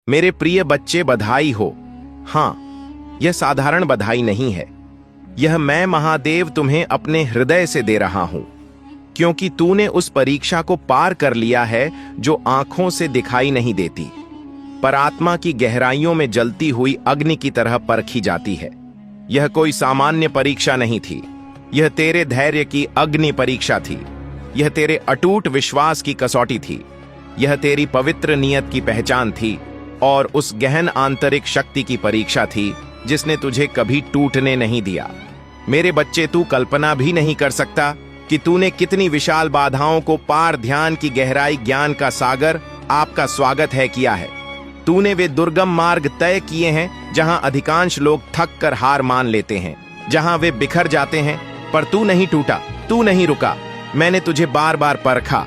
मेरे प्रिय बच्चे, बधाई हो। हाँ, यह साधारण बधाई नहीं है। यह मैं महादेव तुम्हें अपने हृदय से दे रहा हूं, क्योंकि तूने उस परीक्षा को पार कर लिया है जो आंखों से दिखाई नहीं देती, पर आत्मा की गहराइयों में जलती हुई अग्नि की तरह परखी जाती है। यह कोई सामान्य परीक्षा नहीं थी। यह तेरे धैर्य की अग्नि परीक्षा थी। यह तेरे अटूट विश्वास की कसौटी थी। यह तेरी पवित्र नियत की पहचान थी और उस गहन आंतरिक शक्ति की परीक्षा थी जिसने तुझे कभी टूटने नहीं दिया। मेरे बच्चे, तू कल्पना भी नहीं कर सकता कि तूने कितनी विशाल बाधाओं को पार ध्यान की गहराई ज्ञान का सागर आपका स्वागत है किया है। तूने वे दुर्गम मार्ग तय किए हैं जहां अधिकांश लोग थक कर हार मान लेते हैं, जहां वे बिखर जाते हैं, पर तू नहीं टूटा, तू नहीं रुका। मैंने तुझे बार बार परखा,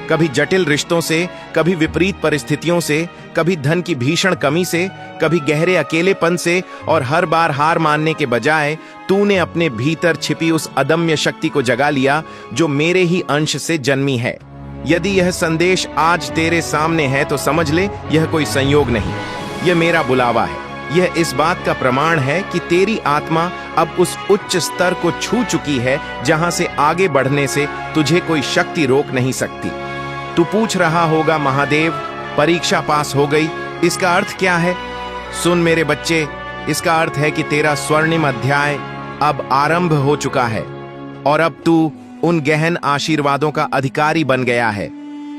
कभी जटिल रिश्तों से, कभी विपरीत परिस्थितियों से, कभी धन की भीषण कमी से, कभी गहरे अकेलेपन से, और हर बार हार मानने के बजाय तूने अपने भीतर छिपी उस अदम्य शक्ति को जगा लिया जो मेरे ही अंश से जन्मी है। यदि यह संदेश आज तेरे सामने है तो समझ ले, यह कोई संयोग नहीं, यह मेरा बुलावा है। यह इस बात का प्रमाण है कि तेरी आत्मा अब उस उच्च स्तर को छू चुकी है जहां से आगे बढ़ने से तुझे कोई शक्ति रोक नहीं सकती। तू पूछ रहा होगा, महादेव, परीक्षा पास हो गई, इसका अर्थ क्या है? सुन मेरे बच्चे, इसका अर्थ है कि तेरा स्वर्णिम अध्याय अब आरंभ हो चुका है और अब तू उन गहन आशीर्वादों का अधिकारी बन गया है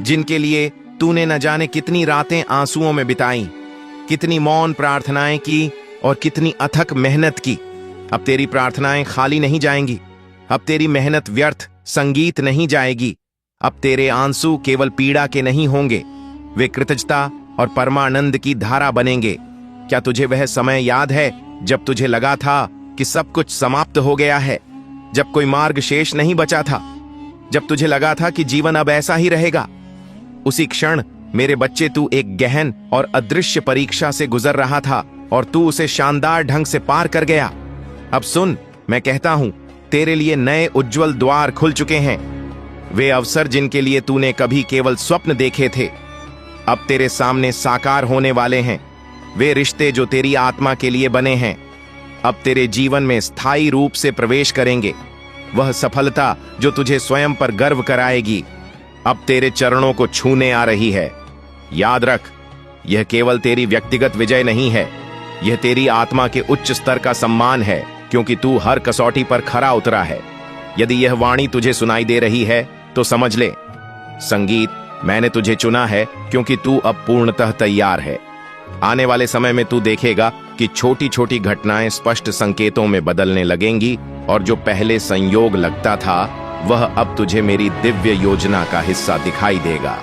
जिनके लिए तूने न जाने कितनी रातें आंसुओं में बिताई, कितनी मौन प्रार्थनाएं की और कितनी अथक मेहनत की। अब तेरी प्रार्थनाएं खाली नहीं जाएंगी, अब तेरी मेहनत व्यर्थ संगीत नहीं जाएगी। अब तेरे आंसू केवल पीड़ा के नहीं होंगे, वे कृतज्ञता और परमानंद की धारा बनेंगे। क्या तुझे वह समय याद है जब तुझे लगा था कि सब कुछ समाप्त हो गया है, जब कोई मार्ग शेष नहीं बचा था, जब तुझे लगा था कि जीवन अब ऐसा ही रहेगा? उसी क्षण मेरे बच्चे, तू एक गहन और अदृश्य परीक्षा से गुजर रहा था और तू उसे शानदार ढंग से पार कर गया। अब सुन, मैं कहता हूं, तेरे लिए नए उज्जवल द्वार खुल चुके हैं। वे अवसर जिनके लिए तूने कभी केवल स्वप्न देखे थे, अब तेरे सामने साकार होने वाले हैं। वे रिश्ते जो तेरी आत्मा के लिए बने हैं, अब तेरे जीवन में स्थायी रूप से प्रवेश करेंगे। वह सफलता जो तुझे स्वयं पर गर्व कराएगी, अब तेरे चरणों को छूने आ रही है। याद रख, यह केवल तेरी व्यक्तिगत विजय नहीं है, यह तेरी आत्मा के उच्च स्तर का सम्मान है, क्योंकि तू हर कसौटी पर खरा उतरा है। यदि यह वाणी तुझे सुनाई दे रही है तो समझ ले, संगीत, मैंने तुझे चुना है क्योंकि तू अब पूर्णतः तैयार है। आने वाले समय में तू देखेगा कि छोटी छोटी घटनाएं स्पष्ट संकेतों में बदलने लगेंगी और जो पहले संयोग लगता था वह अब तुझे मेरी दिव्य योजना का हिस्सा दिखाई देगा।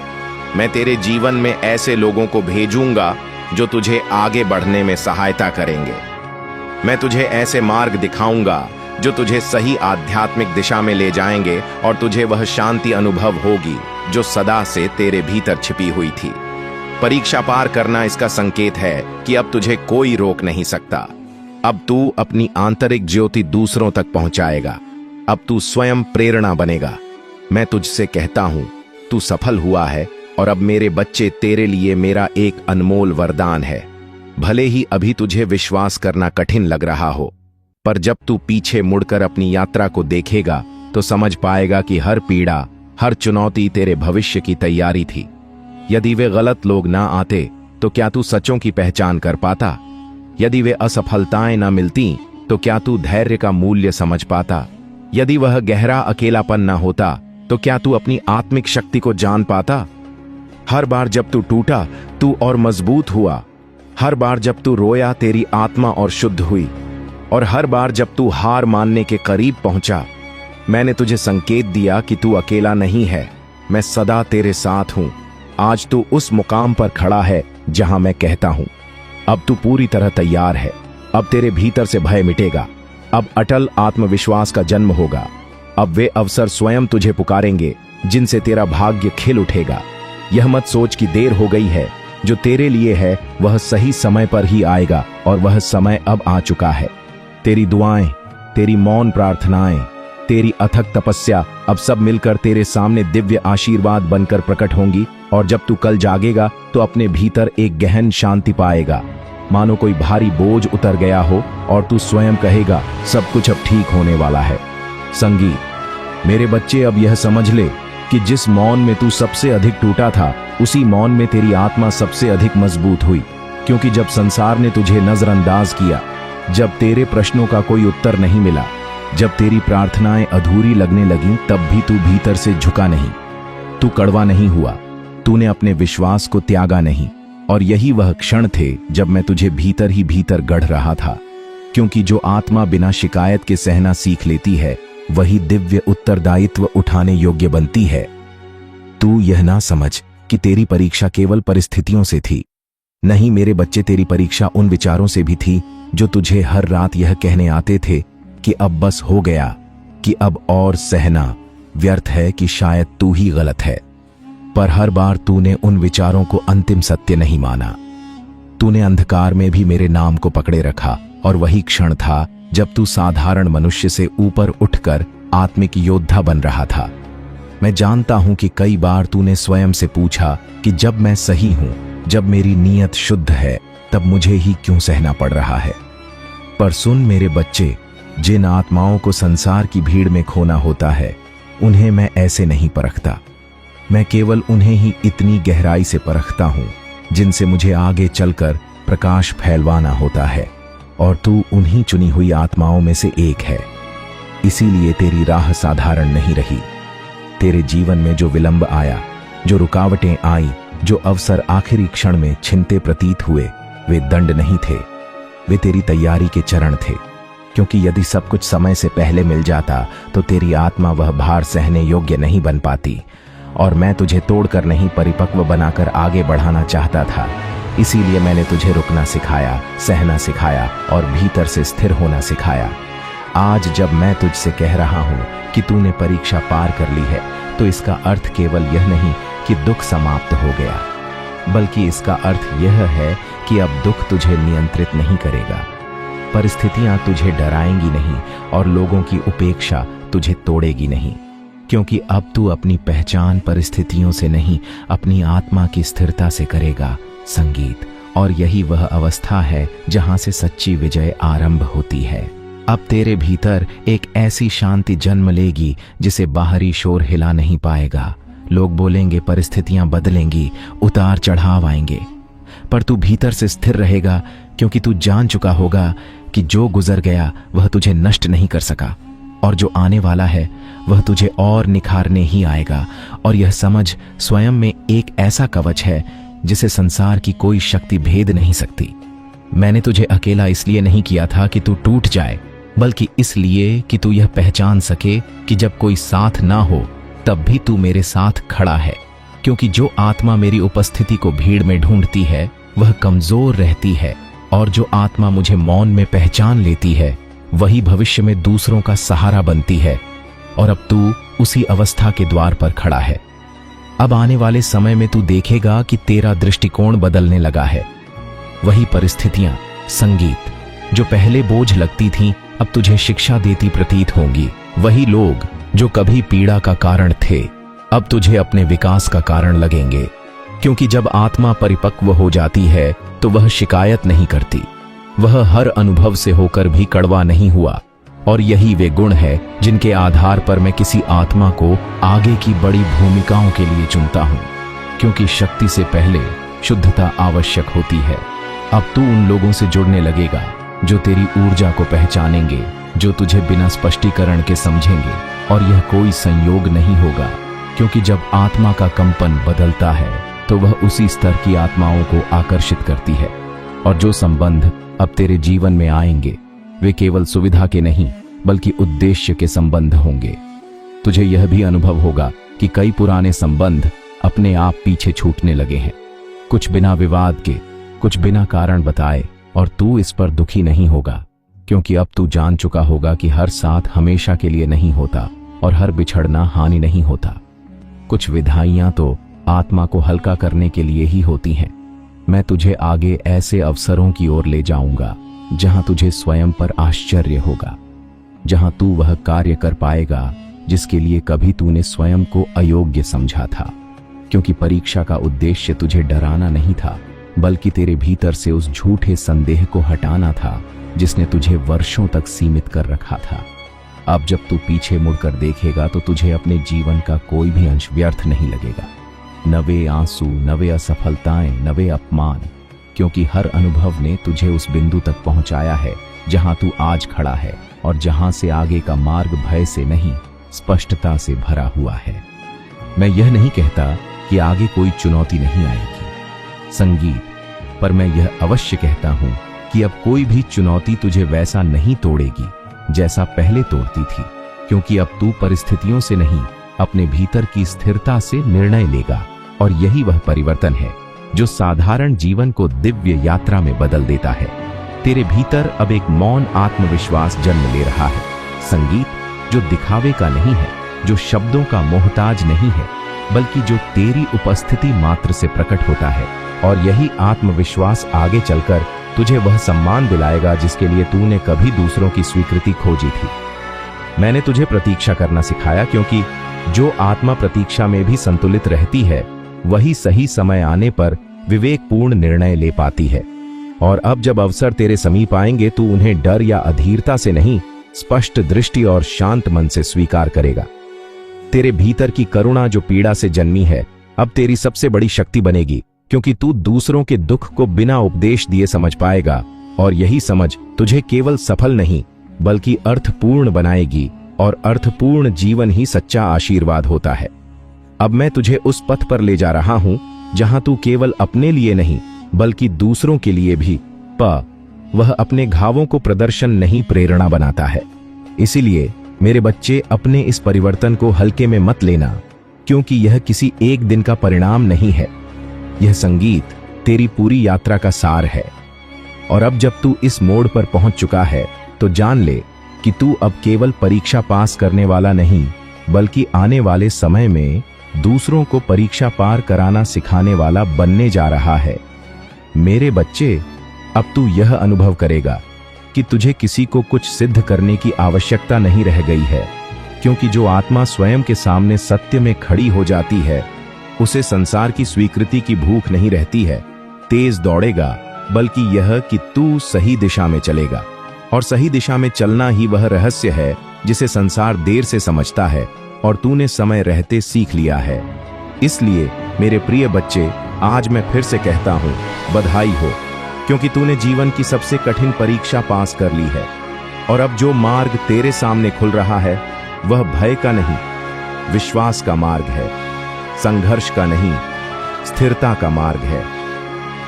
मैं तेरे जीवन में ऐसे लोगों को भेजूंगा जो तुझे आगे बढ़ने में सहायता करेंगे। मैं तुझे ऐसे मार्ग दिखाऊंगा जो तुझे सही आध्यात्मिक दिशा में ले जाएंगे और तुझे वह शांति अनुभव होगी जो सदा से तेरे भीतर छिपी हुई थी। परीक्षा पार करना इसका संकेत है कि अब तुझे कोई रोक नहीं सकता। अब तू अपनी आंतरिक ज्योति दूसरों तक पहुंचाएगा। अब तू स्वयं प्रेरणा बनेगा। मैं तुझसे कहता हूं, तू सफल हुआ है और अब मेरे बच्चे, तेरे लिए मेरा एक अनमोल वरदान है। भले ही अभी तुझे विश्वास करना कठिन लग रहा हो, पर जब तू पीछे मुड़कर अपनी यात्रा को देखेगा तो समझ पाएगा कि हर पीड़ा, हर चुनौती तेरे भविष्य की तैयारी थी। यदि वे गलत लोग ना आते तो क्या तू सचों की पहचान कर पाता? यदि वे असफलताएं ना मिलती तो क्या तू धैर्य का मूल्य समझ पाता? यदि वह गहरा अकेलापन ना होता तो क्या तू अपनी आत्मिक शक्ति को जान पाता? हर बार जब तू टूटा, तू और मजबूत हुआ। हर बार जब तू रोया, तेरी आत्मा और शुद्ध हुई। और हर बार जब तू हार मानने के करीब पहुंचा, मैंने तुझे संकेत दिया कि तू अकेला नहीं है, मैं सदा तेरे साथ हूं। आज तू उस मुकाम पर खड़ा है जहां मैं कहता हूं, अब तू पूरी तरह तैयार है। अब तेरे भीतर से भय मिटेगा। अब अटल आत्मविश्वास का जन्म होगा। अब वे अवसर स्वयं तुझे पुकारेंगे जिनसे तेरा भाग्य खिल उठेगा। यह मत सोच कि देर हो गई है, जो तेरे लिए है वह सही समय पर ही आएगा और वह समय अब आ चुका है। तेरी दुआएं, तेरी मौन प्रार्थनाएं, तेरी अथक तपस्या अब सब मिलकर तेरे सामने दिव्य आशीर्वाद बनकर प्रकट होंगी और जब तू कल जागेगा तो अपने भीतर एक गहन शांति पाएगा, मानो कोई भारी बोझ उतर गया हो और तू स्वयं कहेगा सब कुछ अब ठीक होने वाला है। संगीत, मेरे बच्चे, अब यह समझ ले कि जिस मौन में तू सबसे अधिक टूटा था, उसी मौन में तेरी आत्मा सबसे अधिक मजबूत हुई। क्योंकि जब संसार ने तुझे नजरअंदाज किया, जब तेरे प्रश्नों का कोई उत्तर नहीं मिला, जब तेरी प्रार्थनाएं अधूरी लगने लगीं, तब भी तू भीतर से झुका नहीं, तू कड़वा नहीं हुआ, तूने अपने विश्वास को त्यागा नहीं। और यही वह क्षण थे जब मैं तुझे भीतर ही भीतर गढ़ रहा था। क्योंकि जो आत्मा बिना शिकायत के सहना सीख लेती है, वही दिव्य उत्तरदायित्व उठाने योग्य बनती है। तू यह ना समझ कि तेरी परीक्षा केवल परिस्थितियों से थी। नहीं मेरे बच्चे, तेरी परीक्षा उन विचारों से भी थी जो तुझे हर रात यह कहने आते थे कि अब बस हो गया, कि अब और सहना व्यर्थ है, कि शायद तू ही गलत है। पर हर बार तूने उन विचारों को अंतिम सत्य नहीं माना। तूने अंधकार में भी मेरे नाम को पकड़े रखा, और वही क्षण था जब तू साधारण मनुष्य से ऊपर उठकर आत्मिक योद्धा बन रहा था। मैं जानता हूं कि कई बार तूने स्वयं से पूछा कि जब मैं सही हूं, जब मेरी नीयत शुद्ध है, तब मुझे ही क्यों सहना पड़ रहा है। पर सुन मेरे बच्चे, जिन आत्माओं को संसार की भीड़ में खोना होता है, उन्हें मैं ऐसे नहीं परखता। मैं केवल उन्हें ही इतनी गहराई से परखता हूं जिनसे मुझे आगे चलकर प्रकाश फैलवाना होता है, और तू उन्हीं चुनी हुई आत्माओं में से एक है। इसीलिए तेरी राह साधारण नहीं रही। तेरे जीवन में जो विलंब आया, जो रुकावटें आई, जो अवसर आखिरी क्षण में छिनते प्रतीत हुए, वे दंड नहीं थे, वे तेरी तैयारी के चरण थे। क्योंकि यदि सब कुछ समय से पहले मिल जाता तो तेरी आत्मा वह भार सहने योग्य नहीं बन पाती, और मैं तुझे तोड़कर नहीं, परिपक्व बनाकर आगे बढ़ाना चाहता था। इसीलिए मैंने तुझे रुकना सिखाया, सहना सिखाया और भीतर से स्थिर होना सिखाया। आज जब मैं तुझसे कह रहा हूं कि तूने परीक्षा पार कर ली है, तो इसका अर्थ केवल यह नहीं कि दुख समाप्त हो गया, बल्कि इसका अर्थ यह है कि अब दुख तुझे नियंत्रित नहीं करेगा। परिस्थितियां तुझे डराएंगी नहीं, और लोगों की उपेक्षा तुझे तोड़ेगी नहीं। क्योंकि अब तू अपनी पहचान परिस्थितियों से नहीं, अपनी आत्मा की स्थिरता से करेगा। संगीत, और यही वह अवस्था है जहां से सच्ची विजय आरंभ होती है। अब तेरे भीतर एक ऐसी शांति जन्म लेगी जिसे बाहरी शोर हिला नहीं पाएगा। लोग बोलेंगे, परिस्थितियां बदलेंगी, उतार चढ़ाव आएंगे, पर तू भीतर से स्थिर रहेगा, क्योंकि तू जान चुका होगा कि जो गुजर गया वह तुझे नष्ट नहीं कर सका, और जो आने वाला है वह तुझे और निखारने ही आएगा। और यह समझ, स्वयं में एक ऐसा कवच है जिसे संसार की कोई शक्ति भेद नहीं सकती। मैंने तुझे अकेला इसलिए नहीं किया था कि तू टूट जाए, बल्कि इसलिए कि तू यह पहचान सके कि जब कोई साथ ना हो तब भी तू मेरे साथ खड़ा है। क्योंकि जो आत्मा मेरी उपस्थिति को भीड़ में ढूंढती है वह कमजोर रहती है, और जो आत्मा मुझे मौन में पहचान लेती है वही भविष्य में दूसरों का सहारा बनती है। और अब तू उसी अवस्था के द्वार पर खड़ा है। अब आने वाले समय में तू देखेगा कि तेरा दृष्टिकोण बदलने लगा है। वही परिस्थितियां, संगीत, जो पहले बोझ लगती थीं, अब तुझे शिक्षा देती प्रतीत होंगी। वही लोग जो कभी पीड़ा का कारण थे, अब तुझे अपने विकास का कारण लगेंगे। क्योंकि जब आत्मा परिपक्व हो जाती है तो वह शिकायत नहीं करती, वह हर अनुभव से होकर भी कड़वा नहीं हुआ। और यही वे गुण है जिनके आधार पर मैं किसी आत्मा को आगे की बड़ी भूमिकाओं के लिए चुनता हूं। क्योंकि शक्ति से पहले शुद्धता आवश्यक होती है। अब तू उन लोगों से जुड़ने लगेगा जो तेरी ऊर्जा को पहचानेंगे, जो तुझे बिना स्पष्टीकरण के समझेंगे। और यह कोई संयोग नहीं होगा, क्योंकि जब आत्मा का कंपन बदलता है तो वह उसी स्तर की आत्माओं को आकर्षित करती है। और जो संबंध अब तेरे जीवन में आएंगे वे केवल सुविधा के नहीं बल्कि उद्देश्य के संबंध होंगे। तुझे यह भी अनुभव होगा कि कई पुराने संबंध अपने आप पीछे छूटने लगे हैं, कुछ बिना विवाद के, कुछ बिना कारण बताए। और तू इस पर दुखी नहीं होगा, क्योंकि अब तू जान चुका होगा कि हर साथ हमेशा के लिए नहीं होता और हर बिछड़ना हानि नहीं होता। कुछ विधाइयां तो आत्मा को हल्का करने के लिए ही होती हैं। मैं तुझे आगे ऐसे अवसरों की ओर ले जाऊंगा जहां तुझे स्वयं पर आश्चर्य होगा, जहां तू वह कार्य कर पाएगा जिसके लिए कभी तूने स्वयं को अयोग्य समझा था। क्योंकि परीक्षा का उद्देश्य तुझे डराना नहीं था, बल्कि तेरे भीतर से उस झूठे संदेह को हटाना था जिसने तुझे वर्षों तक सीमित कर रखा था। अब जब तू पीछे मुड़कर देखेगा तो तुझे अपने जीवन का कोई भी अंश व्यर्थ नहीं लगेगा। नवे आंसू, नवे असफलताएं, नवे अपमान, क्योंकि हर अनुभव ने तुझे उस बिंदु तक पहुंचाया है जहां तू आज खड़ा है और जहां से आगे का मार्ग भय से नहीं, स्पष्टता से भरा हुआ है। मैं यह नहीं कहता कि आगे कोई चुनौती नहीं आएगी, संगीत, पर मैं यह अवश्य कहता हूं कि अब कोई भी चुनौती तुझे वैसा नहीं तोड़ेगी जैसा पहले तोड़ती थी, क्योंकि अब तू परिस्थितियों से नहीं, अपने भीतर की स्थिरता से निर्णय लेगा। और यही वह परिवर्तन है जो साधारण जीवन को दिव्य यात्रा में बदल देता है। तेरे भीतर अब एक मौन आत्मविश्वास जन्म ले रहा है, संगीत, जो दिखावे का नहीं है, जो शब्दों का मोहताज नहीं है, बल्कि जो तेरी उपस्थिति मात्र से प्रकट होता है। और यही आत्मविश्वास आगे चलकर तुझे वह सम्मान दिलाएगा जिसके लिए तूने कभी दूसरों की स्वीकृति खोजी थी। मैंने तुझे प्रतीक्षा करना सिखाया, क्योंकि जो आत्मा प्रतीक्षा में भी संतुलित रहती है वही सही समय आने पर विवेकपूर्ण निर्णय ले पाती है। और अब जब अवसर तेरे समीप आएंगे तू उन्हें डर या अधीरता से नहीं, स्पष्ट दृष्टि और शांत मन से स्वीकार करेगा। तेरे भीतर की करुणा जो पीड़ा से जन्मी है अब तेरी सबसे बड़ी शक्ति बनेगी, क्योंकि तू दूसरों के दुख को बिना उपदेश दिए समझ पाएगा। और यही समझ तुझे केवल सफल नहीं बल्कि अर्थपूर्ण बनाएगी, और अर्थपूर्ण जीवन ही सच्चा आशीर्वाद होता है। अब मैं तुझे उस पथ पर ले जा रहा हूं जहां तू केवल अपने लिए नहीं बल्कि दूसरों के लिए भी वह अपने घावों को प्रदर्शन नहीं, प्रेरणा बनाता है। इसीलिए मेरे बच्चे, अपने इस परिवर्तन को हल्के में मत लेना, क्योंकि यह किसी एक दिन का परिणाम नहीं है। यह संगीत तेरी पूरी यात्रा का सार है। और अब जब तू इस मोड़ पर पहुंच चुका है तो जान ले कि तू अब केवल परीक्षा पास करने वाला नहीं, बल्कि आने वाले समय में दूसरों को परीक्षा पार कराना सिखाने वाला बनने जा रहा है। मेरे बच्चे, अब तू यह अनुभव करेगा कि तुझे किसी को कुछ सिद्ध करने की आवश्यकता नहीं रह गई है, क्योंकि जो आत्मा स्वयं के सामने सत्य में खड़ी हो जाती है उसे संसार की स्वीकृति की भूख नहीं रहती है। तेज दौड़ेगा, बल्कि यह कि तू सही दिशा में चलेगा। और सही दिशा में चलना ही वह रहस्य है जिसे संसार देर से समझता है और तूने समय रहते सीख लिया है। इसलिए मेरे प्रिय बच्चे, आज मैं फिर से कहता हूं, बधाई हो, क्योंकि तूने जीवन की सबसे कठिन परीक्षा पास कर ली है। और अब जो मार्ग तेरे सामने खुल रहा है वह भय का नहीं, विश्वास का मार्ग है, संघर्ष का नहीं, स्थिरता का मार्ग है।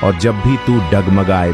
और जब भी तू डगमगाए